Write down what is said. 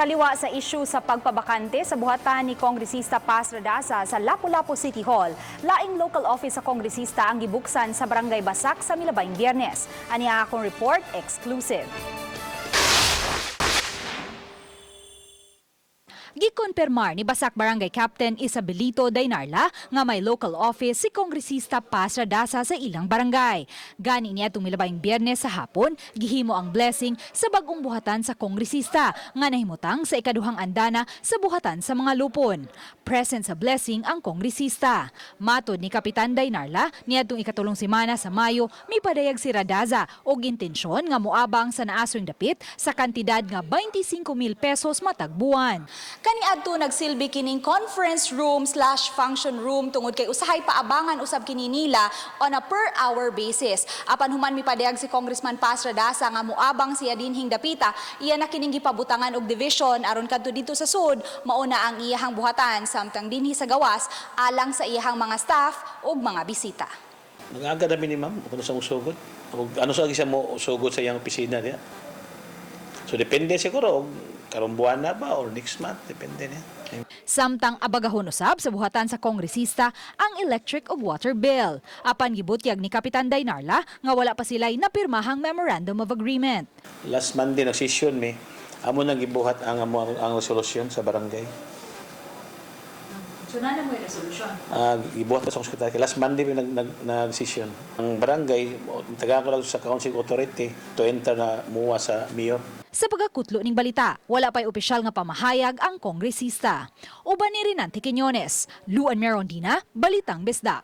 Taliwa sa isyu sa pagpabakante sa buhatan ni Kongresista Paz Radasa sa Lapu-Lapu City Hall, laing local office sa kongresista ang gibuksan sa Barangay Basak sa Milabayng Biyernes. Aniya akong report exclusive. Gikonpermar ni Basak Barangay Captain Isabelito Daynarla nga may local office si Kongresista Paz Radasa sa ilang barangay. Gani niya tumilabayng Biyernes sa hapon, gihimo ang blessing sa bagong buhatan sa kongresista nga nahimutang sa ikaduhang andana sa buhatan sa mga lupon. Present sa blessing ang kongresista. Matod ni Kapitan Daynarla, niadtong ikatulong semana sa Mayo, may padayag si Radasa og intensyon nga moabang sa naaswing dapit sa kantidad nga 25,000 pesos matag buwan. Kaniadto nagsilbi kining conference room/function room tungod kay usahay paabangan usab kini nila on a per hour basis. Apan human mipadayag si Congressman Paz Radasa nga moabang siya dinhing dapita, iya na kining gipabutangan og division aron kadto dito sa sud mauna ang iyahang buhatan samtang dinhi sa gawas alang sa iyahang mga staff ug mga bisita. Nag-aga na minimum kung sa usugod. Ano sa gisa mo usugod sa iyang opisina niya. So depende siguro karong buwan na ba or next month, depende niya. Samtang abagahon usab sa buhatan sa kongresista ang electric ug water bill. Apan gibutyag ni Kapitan Daynarla nga wala pa sila'y napirmahang memorandum of agreement. Last Monday nag-session mi, amo nang gibuhat ang resolusyon sa barangay. So na mo yung resolution? Gibuhat sa sekretary. Last Monday nag-session. Ang barangay, taga ko lang sa council authority to enter na muwa sa mayor. Sa pagkakutlo ning balita, wala pa'y opisyal nga pamahayag ang kongresista. Uban ni Rinante Quiñones, Luan Merondina, Balitang Besda.